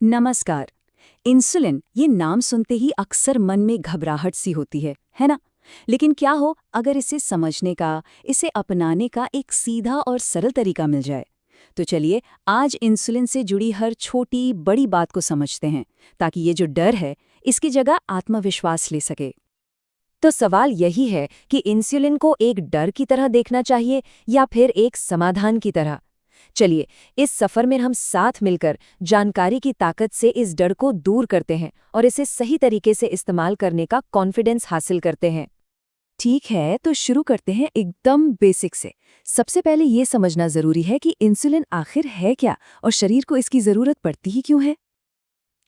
नमस्कार। इंसुलिन ये नाम सुनते ही अक्सर मन में घबराहट सी होती है ना? लेकिन क्या हो अगर इसे समझने का, इसे अपनाने का एक सीधा और सरल तरीका मिल जाए? तो चलिए आज इंसुलिन से जुड़ी हर छोटी बड़ी बात को समझते हैं, ताकि ये जो डर है इसकी जगह आत्मविश्वास ले सके। तो सवाल यही है कि इंसुलिन को एक डर की तरह देखना चाहिए या फिर एक समाधान की तरह। चलिए, इस सफर में हम साथ मिलकर जानकारी की ताकत से इस डर को दूर करते हैं और इसे सही तरीके से इस्तेमाल करने का कॉन्फिडेंस हासिल करते हैं। ठीक है, तो शुरू करते हैं एकदम बेसिक से। सबसे पहले ये समझना जरूरी है कि इंसुलिन आखिर है क्या और शरीर को इसकी जरूरत पड़ती ही क्यों है।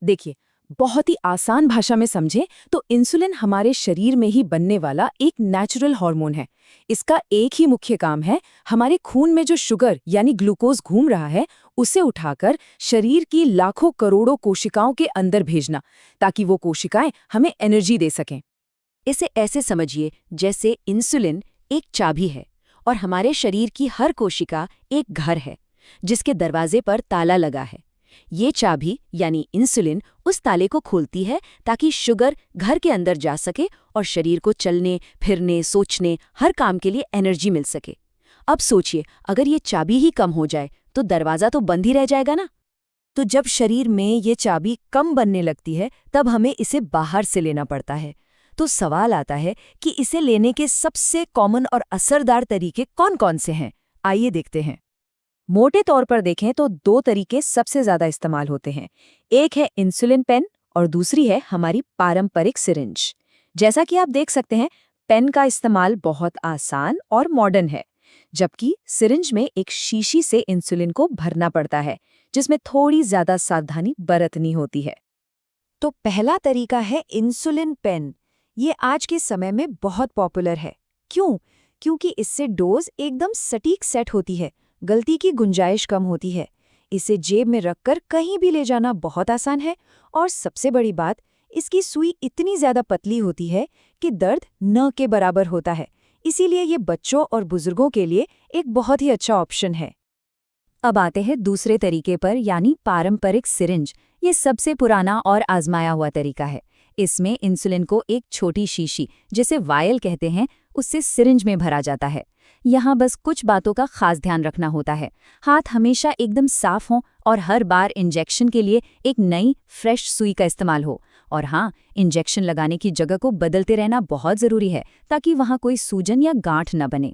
देखिए, बहुत ही आसान भाषा में समझें तो इंसुलिन हमारे शरीर में ही बनने वाला एक नेचुरल हार्मोन है। इसका एक ही मुख्य काम है हमारे खून में जो शुगर यानी ग्लूकोज घूम रहा है उसे उठाकर शरीर की लाखों करोड़ों कोशिकाओं के अंदर भेजना, ताकि वो कोशिकाएं हमें एनर्जी दे सकें। इसे ऐसे समझिए जैसे इंसुलिन एक चाबी है और हमारे शरीर की हर कोशिका एक घर है जिसके दरवाजे पर ताला लगा है। ये चाबी यानी इंसुलिन उस ताले को खोलती है ताकि शुगर घर के अंदर जा सके और शरीर को चलने, फिरने, सोचने, हर काम के लिए एनर्जी मिल सके। अब सोचिए, अगर ये चाबी ही कम हो जाए तो दरवाजा तो बंद ही रह जाएगा ना। तो जब शरीर में ये चाबी कम बनने लगती है तब हमें इसे बाहर से लेना पड़ता है। तो सवाल आता है कि इसे लेने के सबसे कॉमन और असरदार तरीके कौन-कौन से हैं? आइए देखते हैं। मोटे तौर पर देखें तो दो तरीके सबसे ज्यादा इस्तेमाल होते हैं। एक है इंसुलिन पेन और दूसरी है हमारी पारंपरिक सिरिंज। जैसा कि आप देख सकते हैं, पेन का इस्तेमाल बहुत आसान और मॉडर्न है, जबकि सिरिंज में एक शीशी से इंसुलिन को भरना पड़ता है, जिसमें थोड़ी ज्यादा सावधानी बरतनी होती है। तो पहला तरीका है इंसुलिन पेन। ये आज के समय में बहुत पॉपुलर है। क्यों? क्योंकि इससे डोज एकदम सटीक सेट होती है, गलती की गुंजाइश कम होती है। इसे जेब में रखकर कहीं भी ले जाना बहुत आसान है और सबसे बड़ी बात, इसकी सुई इतनी ज्यादा पतली होती है कि दर्द न के बराबर होता है। इसीलिए ये बच्चों और बुजुर्गों के लिए एक बहुत ही अच्छा ऑप्शन है। अब आते हैं दूसरे तरीके पर, यानी पारंपरिक सिरिंज। ये सबसे पुराना और आजमाया हुआ तरीका है। इसमें इंसुलिन को एक छोटी शीशी, जिसे वायल कहते हैं, उससे सिरिंज में भरा जाता है। यहाँ बस कुछ बातों का खास ध्यान रखना होता है। हाथ हमेशा एकदम साफ हों और हर बार इंजेक्शन के लिए एक नई फ्रेश सुई का इस्तेमाल हो। और हाँ, इंजेक्शन लगाने की जगह को बदलते रहना बहुत ज़रूरी है, ताकि वहाँ कोई सूजन या गांठ न बने।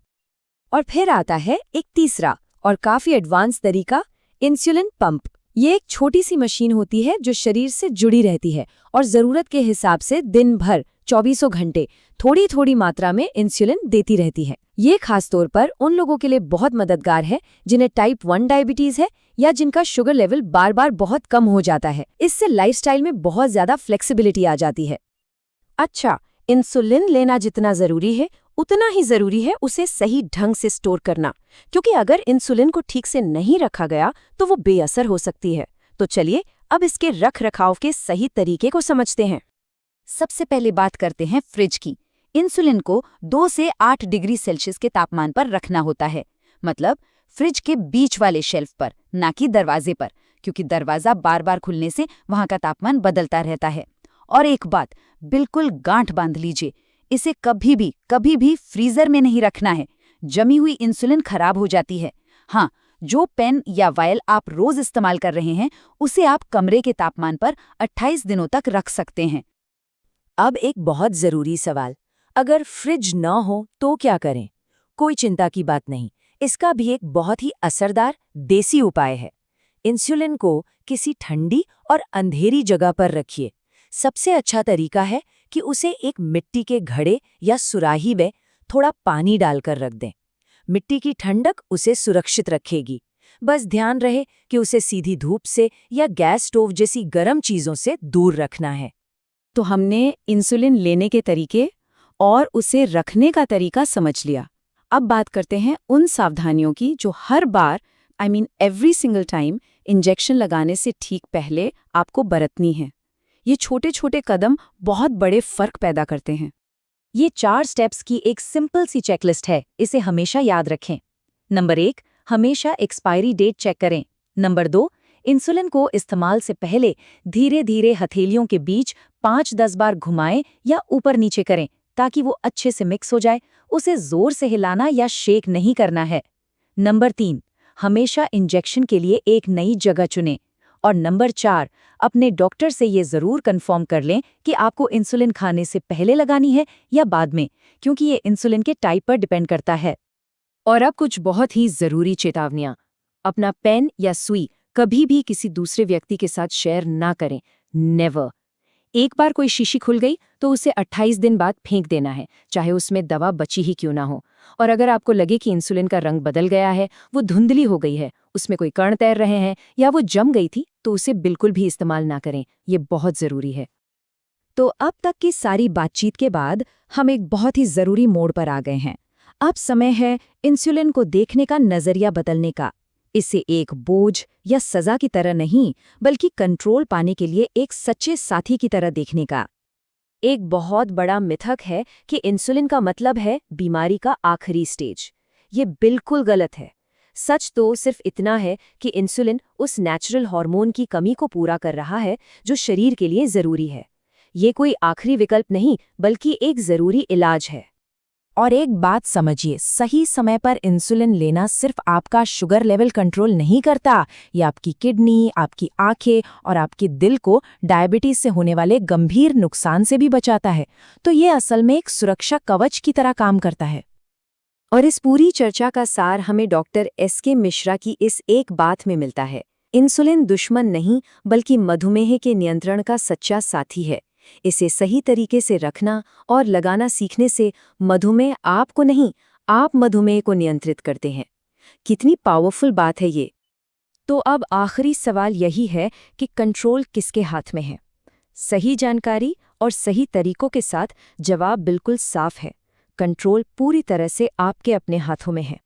और फिर आता है एक तीसरा और काफ़ी एडवांस तरीका, इंसुलिन पंप। ये एक छोटी सी मशीन होती है जो शरीर से जुड़ी रहती है और ज़रूरत के हिसाब से दिन भर 24 घंटे थोड़ी थोड़ी मात्रा में इंसुलिन देती रहती है। ये खास तौर पर उन लोगों के लिए बहुत मददगार है जिन्हें टाइप 1 डायबिटीज है या जिनका शुगर लेवल बार बार बहुत कम हो जाता है। इससे लाइफस्टाइल में बहुत ज़्यादा फ्लेक्सिबिलिटी आ जाती है। अच्छा, इंसुलिन लेना जितना ज़रूरी है उतना ही ज़रूरी है उसे सही ढंग से स्टोर करना, क्योंकि अगर इंसुलिन को ठीक से नहीं रखा गया तो वो बेअसर हो सकती है। तो चलिए अब इसके रख रखाव के सही तरीके को समझते हैं। सबसे पहले बात करते हैं फ्रिज की। इंसुलिन को 2 से 8 डिग्री सेल्सियस के तापमान पर रखना होता है, मतलब फ्रिज के बीच वाले शेल्फ पर, ना कि दरवाजे पर, क्योंकि दरवाजा बार बार खुलने से वहां का तापमान बदलता रहता है। और एक बात बिल्कुल गांठ बांध लीजिए, इसे कभी भी फ्रीजर में नहीं रखना है। जमी हुई इंसुलिन खराब हो जाती है। हाँ, जो पेन या वायल आप रोज इस्तेमाल कर रहे हैं उसे आप कमरे के तापमान पर 28 दिनों तक रख सकते हैं। अब एक बहुत जरूरी सवाल, अगर फ्रिज न हो तो क्या करें? कोई चिंता की बात नहीं, इसका भी एक बहुत ही असरदार देसी उपाय है। इंसुलिन को किसी ठंडी और अंधेरी जगह पर रखिए। सबसे अच्छा तरीका है कि उसे एक मिट्टी के घड़े या सुराही में थोड़ा पानी डालकर रख दें। मिट्टी की ठंडक उसे सुरक्षित रखेगी। बस ध्यान रहे कि उसे सीधी धूप से या गैस स्टोव जैसी गर्म चीज़ों से दूर रखना है। तो हमने इंसुलिन लेने के तरीके और उसे रखने का तरीका समझ लिया। अब बात करते हैं उन सावधानियों की जो हर बार, एवरी सिंगल टाइम, इंजेक्शन लगाने से ठीक पहले आपको बरतनी है। ये छोटे छोटे कदम बहुत बड़े फर्क पैदा करते हैं। ये 4 स्टेप्स की एक सिंपल सी चेकलिस्ट है, इसे हमेशा याद रखें। नंबर 1, हमेशा एक्सपायरी डेट चेक करें। नंबर 2, इंसुलिन को इस्तेमाल से पहले धीरे धीरे हथेलियों के बीच 5-10 बार घुमाएं या ऊपर नीचे करें ताकि वो अच्छे से मिक्स हो जाए। उसे जोर से हिलाना या शेक नहीं करना है। नंबर 3, हमेशा इंजेक्शन के लिए एक नई जगह चुनें। और नंबर 4, अपने डॉक्टर से ये ज़रूर कंफर्म कर लें कि आपको इंसुलिन खाने से पहले लगानी है या बाद में, क्योंकि ये इंसुलिन के टाइप पर डिपेंड करता है। और अब कुछ बहुत ही ज़रूरी चेतावनियां। अपना पेन या सुई कभी भी किसी दूसरे व्यक्ति के साथ शेयर ना करें। नेवर। एक बार कोई शीशी खुल गई तो उसे 28 दिन बाद फेंक देना है, चाहे उसमें दवा बची ही क्यों ना हो। और अगर आपको लगे कि इंसुलिन का रंग बदल गया है, वो धुंधली हो गई है, उसमें कोई कण तैर रहे हैं या वो जम गई थी, तो उसे बिल्कुल भी इस्तेमाल ना करें। ये बहुत ज़रूरी है। तो अब तक की सारी बातचीत के बाद हम एक बहुत ही ज़रूरी मोड़ पर आ गए हैं। अब समय है इंसुलिन को देखने का नज़रिया बदलने का। इसे एक बोझ या सज़ा की तरह नहीं, बल्कि कंट्रोल पाने के लिए एक सच्चे साथी की तरह देखने का। एक बहुत बड़ा मिथक है कि इंसुलिन का मतलब है बीमारी का आखिरी स्टेज। ये बिल्कुल गलत है। सच तो सिर्फ इतना है कि इंसुलिन उस नेचुरल हार्मोन की कमी को पूरा कर रहा है जो शरीर के लिए ज़रूरी है। ये कोई आखिरी विकल्प नहीं, बल्कि एक ज़रूरी इलाज है। और एक बात समझिए, सही समय पर इंसुलिन लेना सिर्फ आपका शुगर लेवल कंट्रोल नहीं करता, ये आपकी किडनी, आपकी आंखें और आपके दिल को डायबिटीज से होने वाले गंभीर नुकसान से भी बचाता है। तो ये असल में एक सुरक्षा कवच की तरह काम करता है। और इस पूरी चर्चा का सार हमें डॉक्टर एस.के. मिश्रा की इस एक बात में मिलता है। इंसुलिन दुश्मन नहीं, बल्कि मधुमेह के नियंत्रण का सच्चा साथी है। इसे सही तरीके से रखना और लगाना सीखने से मधुमेह आपको नहीं, आप मधुमेह को नियंत्रित करते हैं। कितनी पावरफुल बात है ये। तो अब आखिरी सवाल यही है कि कंट्रोल किसके हाथ में है? सही जानकारी और सही तरीकों के साथ जवाब बिल्कुल साफ है। कंट्रोल पूरी तरह से आपके अपने हाथों में है।